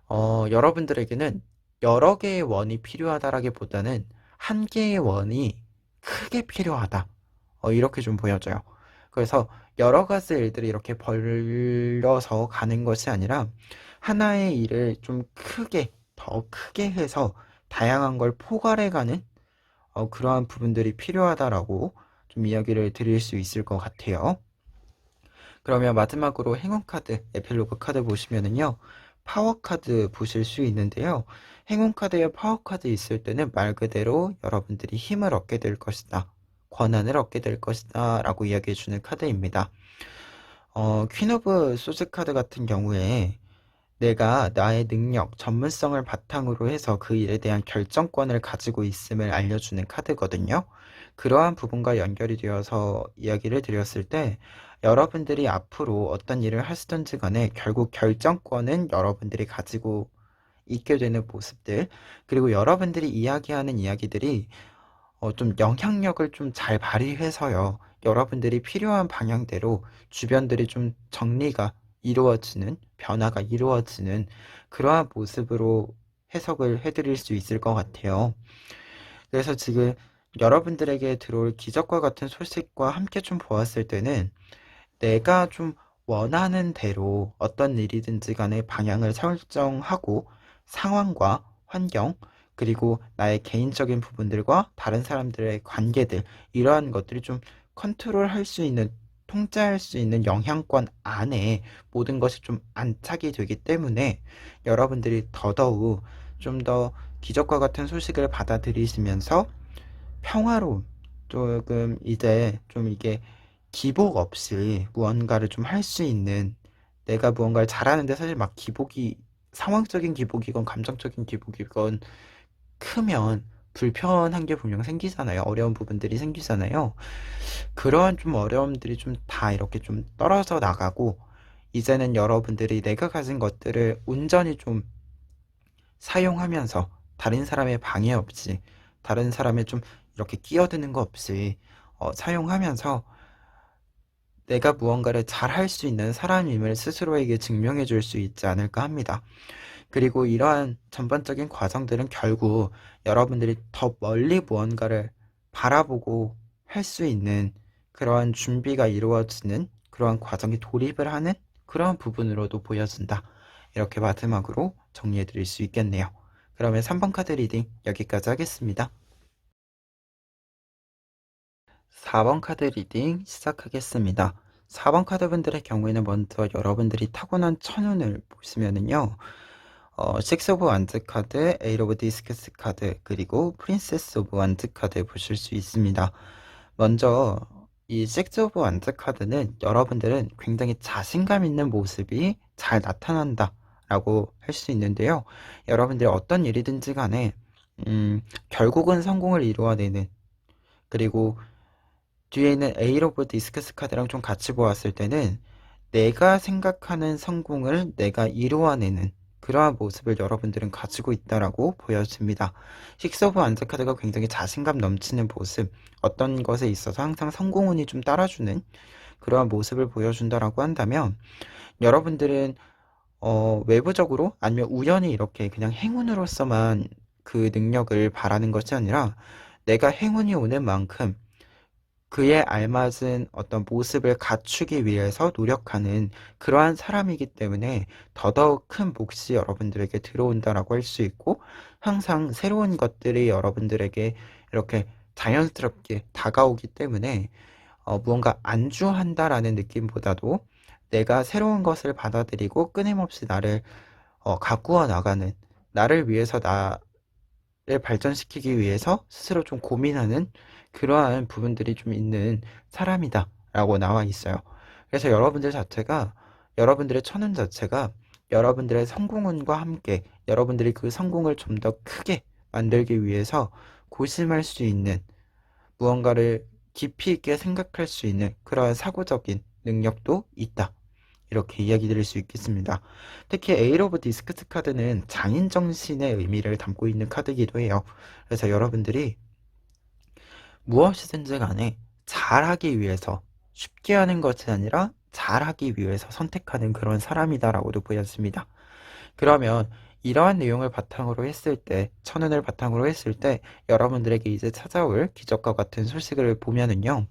여러분들에게는 여러 개의 원이 필요하다라기보다는 한 개의 원이 크게 필요하다. 이렇게 좀 보여져요. 그래서 여러 가지 일들이 이렇게 벌려서 가는 것이 아니라 하나의 일을 좀 크게, 더 크게 해서 다양한 걸 포괄해 가는 그러한 부분들이 필요하다라고 좀 이야기를 드릴 수 있을 것 같아요. 그러면 마지막으로 행운 카드, 에필로그 카드 보시면은요, 파워 카드 보실 수 있는데요. 행운 카드에 파워 카드 있을 때는 말 그대로 여러분들이 힘을 얻게 될 것이다. 권한을 얻게 될 것이다. 라고 이야기해 주는 카드입니다. 퀸 오브 소스 카드 같은 경우에 내가 나의 능력, 전문성을 바탕으로 해서 그 일에 대한 결정권을 가지고 있음을 알려주는 카드거든요. 그러한 부분과 연결이 되어서 이야기를 드렸을 때 여러분들이 앞으로 어떤 일을 하시든지 간에 결국 결정권은 여러분들이 가지고 있게 되는 모습들, 그리고 여러분들이 이야기하는 이야기들이 좀 영향력을 좀 잘 발휘해서요. 여러분들이 필요한 방향대로 주변들이 좀 정리가 이루어지는, 변화가 이루어지는 그러한 모습으로 해석을 해드릴 수 있을 것 같아요. 그래서 지금 여러분들에게 들어올 기적과 같은 소식과 함께 좀 보았을 때는 내가 좀 원하는 대로 어떤 일이든지 간에 방향을 설정하고 상황과 환경, 그리고 나의 개인적인 부분들과 다른 사람들의 관계들, 이러한 것들이 좀 컨트롤할 수 있는, 통제할 수 있는 영향권 안에 모든 것이 좀 안착이 되기 때문에 여러분들이 더더욱 좀 더 기적과 같은 소식을 받아들이시면서 평화로움, 조금 이제 좀 이게 기복 없이 무언가를 좀 할 수 있는, 내가 무언가를 잘하는데 사실 막 기복이, 상황적인 기복이건 감정적인 기복이건 크면 불편한 게 분명 생기잖아요. 어려운 부분들이 생기잖아요. 그러한 좀 어려움들이 좀 다 이렇게 좀 떨어져 나가고 이제는 여러분들이 내가 가진 것들을 온전히 좀 사용하면서 다른 사람의 방해 없이, 다른 사람의 좀 이렇게 끼어드는 거 없이 사용하면서 내가 무언가를 잘 할 수 있는 사람임을 스스로에게 증명해 줄 수 있지 않을까 합니다. 그리고 이러한 전반적인 과정들은 결국 여러분들이 더 멀리 무언가를 바라보고 할 수 있는 그러한 준비가 이루어지는 그러한 과정에 돌입을 하는 그러한 부분으로도 보여진다. 이렇게 마지막으로 정리해 드릴 수 있겠네요. 그러면 3번 카드 리딩 여기까지 하겠습니다. 4번 카드 리딩 시작하겠습니다. 4번 카드 분들의 경우에는 먼저 여러분들이 타고난 천운을 보시면은요. 식스 오브 완즈 카드, 에이트 오브 디스크스 카드, 그리고 프린세스 오브 완즈 카드 보실 수 있습니다. 먼저 이 식스 오브 완즈 카드는 여러분들은 굉장히 자신감 있는 모습이 잘 나타난다 라고 할 수 있는데요. 여러분들이 어떤 일이든지 간에 결국은 성공을 이루어내는, 그리고 뒤에 있는 에이트 오브 디스크스 카드랑 좀 같이 보았을 때는 내가 생각하는 성공을 내가 이루어내는 그러한 모습을 여러분들은 가지고 있다라고 보여집니다. 식스 오브 완즈 카드가 굉장히 자신감 넘치는 모습, 어떤 것에 있어서 항상 성공운이 좀 따라주는 그러한 모습을 보여준다라고 한다면 여러분들은 외부적으로 아니면 우연히 이렇게 그냥 행운으로서만 그 능력을 바라는 것이 아니라 내가 행운이 오는 만큼 그에 알맞은 어떤 모습을 갖추기 위해서 노력하는 그러한 사람이기 때문에 더더욱 큰 몫이 여러분들에게 들어온다라고 할 수 있고, 항상 새로운 것들이 여러분들에게 이렇게 자연스럽게 다가오기 때문에 무언가 안주한다라는 느낌보다도 내가 새로운 것을 받아들이고 끊임없이 나를 가꾸어 나가는, 나를 위해서 나를 발전시키기 위해서 스스로 좀 고민하는 그러한 부분들이 좀 있는 사람이다 라고 나와 있어요. 그래서 여러분들 자체가, 여러분들의 천운 자체가 여러분들의 성공운과 함께 여러분들이 그 성공을 좀 더 크게 만들기 위해서 고심할 수 있는, 무언가를 깊이 있게 생각할 수 있는 그러한 사고적인 능력도 있다. 이렇게 이야기 드릴 수 있겠습니다. 특히 에이트 오브 디스크스 카드는 장인 정신의 의미를 담고 있는 카드이기도 해요. 그래서 여러분들이 무엇이든지 간에 잘하기 위해서, 쉽게 하는 것이 아니라 잘하기 위해서 선택하는 그런 사람이다라고도 보여집니다. 그러면 이러한 내용을 바탕으로 했을 때, 천운을 바탕으로 했을 때 여러분들에게 이제 찾아올 기적과 같은 소식을 보면은요.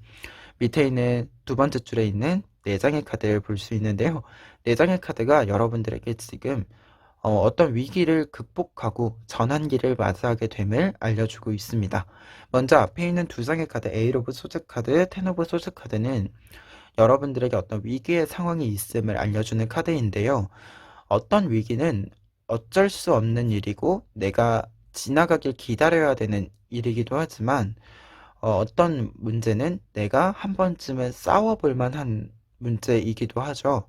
밑에 있는 두 번째 줄에 있는 네 장의 카드를 볼 수 있는데요. 네 장의 카드가 여러분들에게 지금 어떤 위기를 극복하고 전환기를 맞이하게 됨을 알려주고 있습니다. 먼저 앞에 있는 두 장의 카드, 에잇 오브 소드 카드, 텐 오브 소드 카드는 여러분들에게 어떤 위기의 상황이 있음을 알려주는 카드인데요. 어떤 위기는 어쩔 수 없는 일이고 내가 지나가길 기다려야 되는 일이기도 하지만 어떤 문제는 내가 한 번쯤은 싸워볼 만한 문제이기도 하죠.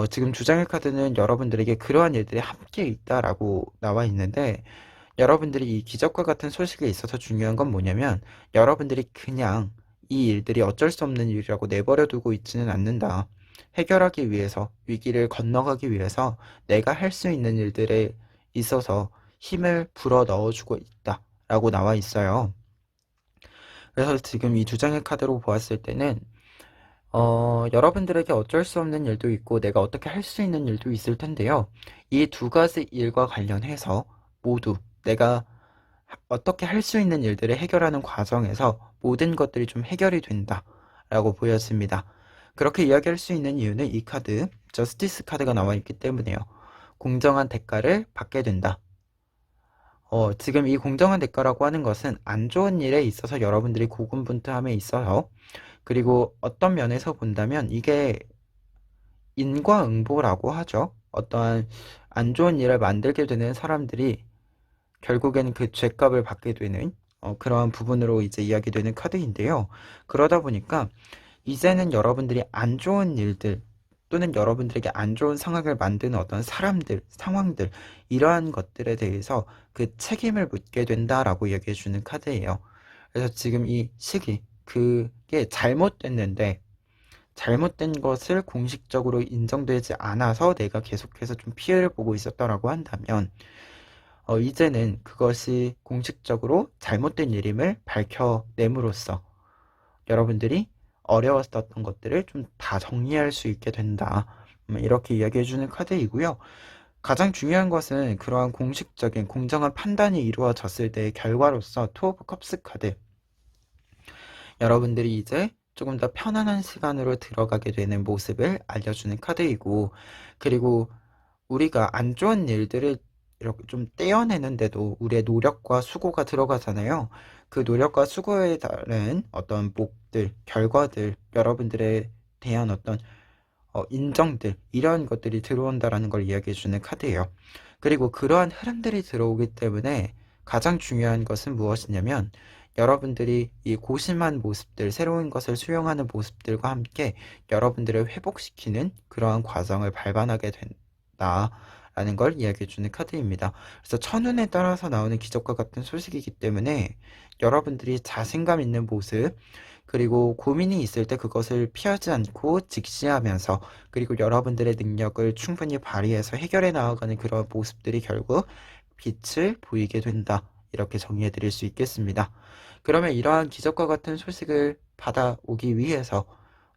지금 주장의 카드는 여러분들에게 그러한 일들이 함께 있다라고 나와 있는데 여러분들이 이 기적과 같은 소식에 있어서 중요한 건 뭐냐면 여러분들이 그냥 이 일들이 어쩔 수 없는 일이라고 내버려 두고 있지는 않는다. 해결하기 위해서, 위기를 건너가기 위해서 내가 할 수 있는 일들에 있어서 힘을 불어 넣어주고 있다라고 나와 있어요. 그래서 지금 이 두 장의 카드로 보았을 때는 여러분들에게 어쩔 수 없는 일도 있고 내가 어떻게 할 수 있는 일도 있을 텐데요. 이 두 가지 일과 관련해서 모두 내가 어떻게 할 수 있는 일들을 해결하는 과정에서 모든 것들이 좀 해결이 된다라고 보여집니다. 그렇게 이야기할 수 있는 이유는 이 카드, 저스티스 카드가 나와 있기 때문에요. 공정한 대가를 받게 된다. 지금 이 공정한 대가라고 하는 것은 안 좋은 일에 있어서 여러분들이 고군분투함에 있어서 그리고 어떤 면에서 본다면 이게 인과응보라고 하죠. 어떠한 안 좋은 일을 만들게 되는 사람들이 결국에는 그 죗값을 받게 되는 그러한 부분으로 이제 이야기되는 카드인데요. 그러다 보니까 이제는 여러분들이 안 좋은 일들 또는 여러분들에게 안 좋은 상황을 만드는 어떤 사람들, 상황들 이러한 것들에 대해서 그 책임을 묻게 된다라고 얘기해 주는 카드예요. 그래서 지금 이 시기 그게 잘못됐는데 잘못된 것을 공식적으로 인정되지 않아서 내가 계속해서 좀 피해를 보고 있었다라고 한다면 이제는 그것이 공식적으로 잘못된 일임을 밝혀냄으로써 여러분들이 어려웠었던 것들을 좀 다 정리할 수 있게 된다. 이렇게 이야기해주는 카드이고요. 가장 중요한 것은 그러한 공식적인 공정한 판단이 이루어졌을 때의 결과로서 투 오브 컵스 카드. 여러분들이 이제 조금 더 편안한 시간으로 들어가게 되는 모습을 알려주는 카드이고 그리고 우리가 안 좋은 일들을 이렇게 좀 떼어내는데도 우리의 노력과 수고가 들어가잖아요. 그 노력과 수고에 따른 어떤 몫들, 결과들, 여러분들에 대한 어떤 인정들, 이런 것들이 들어온다라는 걸 이야기해주는 카드예요. 그리고 그러한 흐름들이 들어오기 때문에 가장 중요한 것은 무엇이냐면 여러분들이 이 고심한 모습들, 새로운 것을 수용하는 모습들과 함께 여러분들을 회복시키는 그러한 과정을 밟아나게 된다라는 걸 이야기해주는 카드입니다. 그래서 천운에 따라서 나오는 기적과 같은 소식이기 때문에 여러분들이 자신감 있는 모습, 그리고 고민이 있을 때 그것을 피하지 않고 직시하면서 그리고 여러분들의 능력을 충분히 발휘해서 해결해 나아가는 그런 모습들이 결국 빛을 보이게 된다. 이렇게 정리해 드릴 수 있겠습니다. 그러면 이러한 기적과 같은 소식을 받아오기 위해서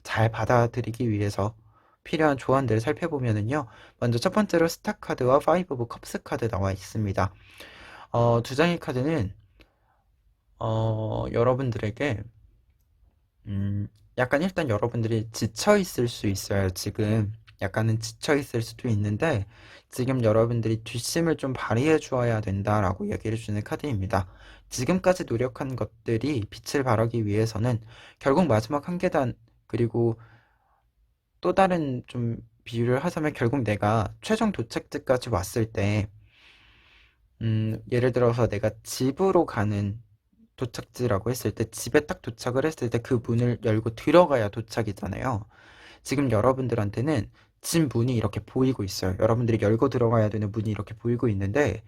잘 받아들이기 위해서 필요한 조언들을 살펴보면은요. 먼저 첫 번째로 스타 카드와 파이브 오브 컵스 카드 나와 있습니다. 두 장의 카드는 여러분들에게 약간 일단 여러분들이 지쳐 있을 수 있어요. 지금 약간은 지쳐 있을 수도 있는데 지금 여러분들이 뒷심을 좀 발휘해 주어야 된다라고 얘기를 주는 카드입니다. 지금까지 노력한 것들이 빛을 발하기 위해서는 결국 마지막 한 계단 그리고 또 다른 좀 비유를 하자면 결국 내가 최종 도착지까지 왔을 때 예를 들어서 내가 집으로 가는 도착지라고 했을 때 집에 딱 도착을 했을 때 그 문을 열고 들어가야 도착이잖아요. 지금 여러분들한테는 집 문이 이렇게 보이고 있어요. 여러분들이 열고 들어가야 되는 문이 이렇게 보이고 있는데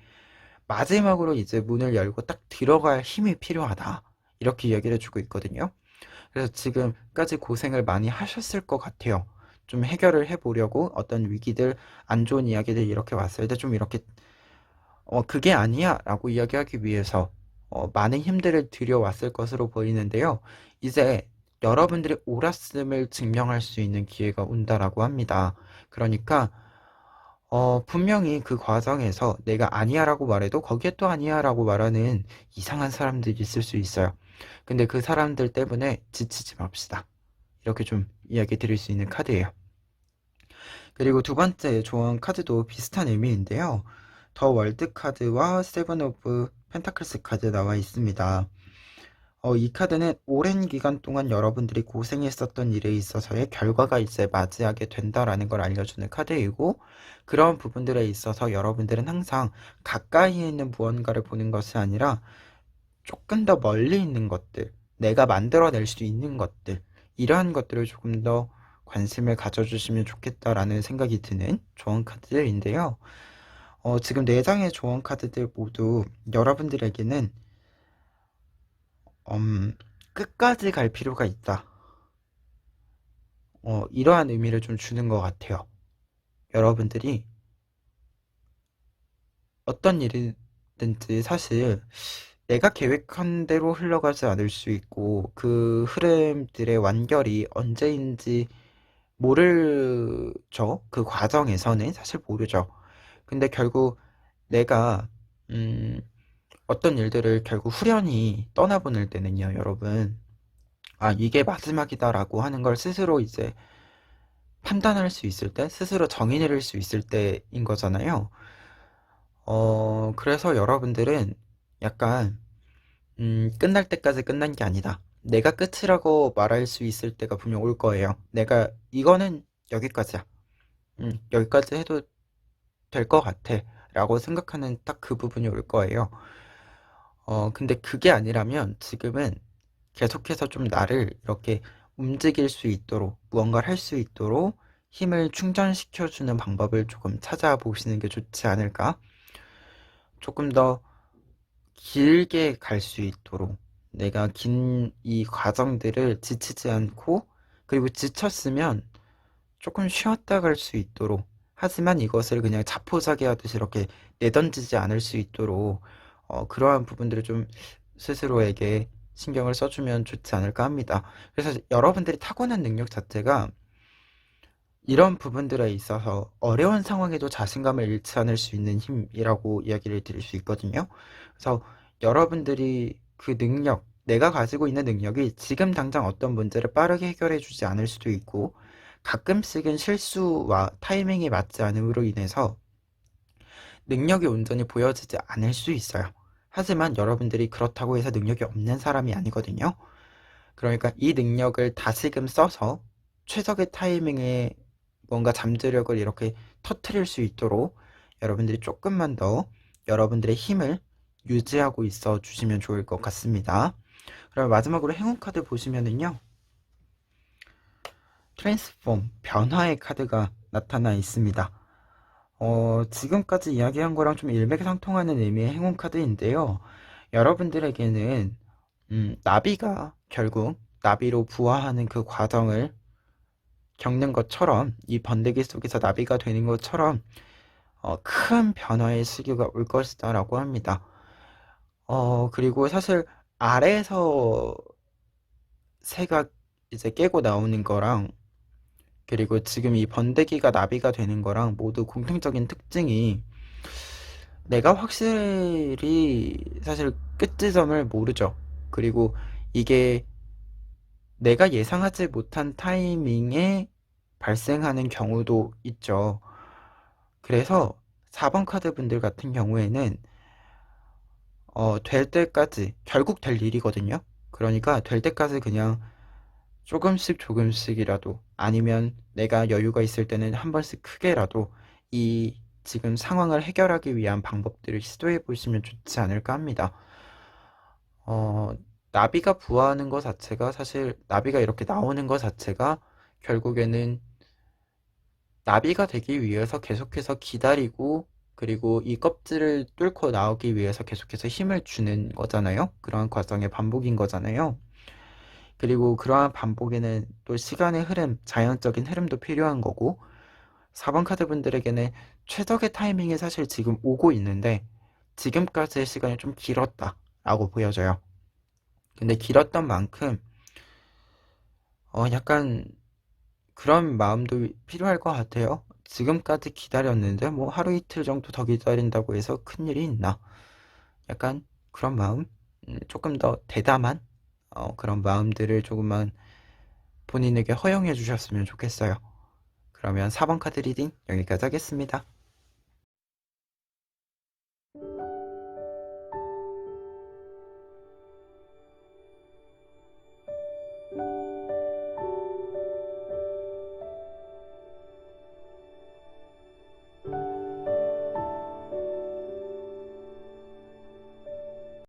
마지막으로 이제 문을 열고 딱 들어갈 힘이 필요하다. 이렇게 이야기를 해주고 있거든요. 그래서 지금까지 고생을 많이 하셨을 것 같아요. 좀 해결을 해보려고 어떤 위기들, 안 좋은 이야기들 이렇게 왔을 때 좀 이렇게 그게 아니야 라고 이야기하기 위해서 많은 힘들을 들여왔을 것으로 보이는데요. 이제 여러분들이 옳았음을 증명할 수 있는 기회가 온다라고 합니다. 그러니까 분명히 그 과정에서 내가 아니야라고 말해도 거기에 또 아니야라고 말하는 이상한 사람들이 있을 수 있어요. 근데 그 사람들 때문에 지치지 맙시다. 이렇게 좀 이야기 드릴 수 있는 카드예요. 그리고 두 번째 조언 카드도 비슷한 의미인데요. 더 월드 카드와 세븐 오브 펜타클스 카드 나와 있습니다. 이 카드는 오랜 기간 동안 여러분들이 고생했었던 일에 있어서의 결과가 이제 맞이하게 된다라는 걸 알려주는 카드이고, 그런 부분들에 있어서 여러분들은 항상 가까이에 있는 무언가를 보는 것이 아니라 조금 더 멀리 있는 것들, 내가 만들어낼 수 있는 것들, 이러한 것들을 조금 더 관심을 가져주시면 좋겠다라는 생각이 드는 조언 카드인데요. 지금 4장의 조언 카드들 모두 여러분들에게는 끝까지 갈 필요가 있다. 이러한 의미를 좀 주는 것 같아요. 여러분들이 어떤 일이든지 사실 내가 계획한 대로 흘러가지 않을 수 있고 그 흐름들의 완결이 언제인지 모르죠. 그 과정에서는 사실 모르죠. 근데 결국 내가 어떤 일들을 결국 후련히 떠나보낼 때는요, 여러분. 아, 이게 마지막이다라고 하는 걸 스스로 이제 판단할 수 있을 때, 스스로 정의 내릴 수 있을 때인 거잖아요. 그래서 여러분들은 약간, 끝날 때까지 끝난 게 아니다. 내가 끝이라고 말할 수 있을 때가 분명 올 거예요. 내가, 이거는 여기까지야. 여기까지 해도 될 것 같아. 라고 생각하는 딱 그 부분이 올 거예요. 근데 그게 아니라면 지금은 계속해서 좀 나를 이렇게 움직일 수 있도록, 무언가를 할 수 있도록 힘을 충전시켜주는 방법을 조금 찾아보시는 게 좋지 않을까? 조금 더 길게 갈 수 있도록 내가 긴 이 과정들을 지치지 않고, 그리고 지쳤으면 조금 쉬었다 갈 수 있도록, 하지만 이것을 그냥 자포자기 하듯이 이렇게 내던지지 않을 수 있도록 그러한 부분들을 좀 스스로에게 신경을 써주면 좋지 않을까 합니다. 그래서 여러분들이 타고난 능력 자체가 이런 부분들에 있어서 어려운 상황에도 자신감을 잃지 않을 수 있는 힘이라고 이야기를 드릴 수 있거든요. 그래서 여러분들이 그 능력, 내가 가지고 있는 능력이 지금 당장 어떤 문제를 빠르게 해결해 주지 않을 수도 있고, 가끔씩은 실수와 타이밍이 맞지 않음으로 인해서 능력이 온전히 보여지지 않을 수 있어요. 하지만 여러분들이 그렇다고 해서 능력이 없는 사람이 아니거든요. 그러니까 이 능력을 다시금 써서 최적의 타이밍에 뭔가 잠재력을 이렇게 터트릴 수 있도록 여러분들이 조금만 더 여러분들의 힘을 유지하고 있어 주시면 좋을 것 같습니다. 그럼 마지막으로 행운 카드 보시면은요, 트랜스폼, 변화의 카드가 나타나 있습니다. 지금까지 이야기한 거랑 좀 일맥상통하는 의미의 행운 카드인데요. 여러분들에게는 나비가 결국 나비로 부화하는 그 과정을 겪는 것처럼, 이 번데기 속에서 나비가 되는 것처럼 큰 변화의 시기가 올 것이다 라고 합니다. 그리고 사실 아래에서 새가 이제 깨고 나오는 거랑, 그리고 지금 이 번데기가 나비가 되는 거랑 모두 공통적인 특징이, 내가 확실히 사실 끝지점을 모르죠. 그리고 이게 내가 예상하지 못한 타이밍에 발생하는 경우도 있죠. 그래서 4번 카드 분들 같은 경우에는 될 때까지, 결국 될 일이거든요. 그러니까 될 때까지 그냥 조금씩 조금씩이라도, 아니면 내가 여유가 있을 때는 한 번씩 크게라도 이 지금 상황을 해결하기 위한 방법들을 시도해 보시면 좋지 않을까 합니다. 어, 나비가 부화하는 것 자체가, 사실 나비가 이렇게 나오는 것 자체가 결국에는 나비가 되기 위해서 계속해서 기다리고, 그리고 이 껍질을 뚫고 나오기 위해서 계속해서 힘을 주는 거잖아요. 그러한 과정의 반복인 거잖아요. 그리고 그러한 반복에는 또 시간의 흐름, 자연적인 흐름도 필요한 거고, 4번 카드 분들에게는 최적의 타이밍이 사실 지금 오고 있는데, 지금까지의 시간이 좀 길었다라고 보여져요. 근데 길었던 만큼 약간 그런 마음도 필요할 것 같아요. 지금까지 기다렸는데 뭐 하루 이틀 정도 더 기다린다고 해서 큰일이 있나? 약간 그런 마음? 조금 더 대담한 그런 마음들을 조금만 본인에게 허용해 주셨으면 좋겠어요. 그러면 4번 카드 리딩 여기까지 하겠습니다.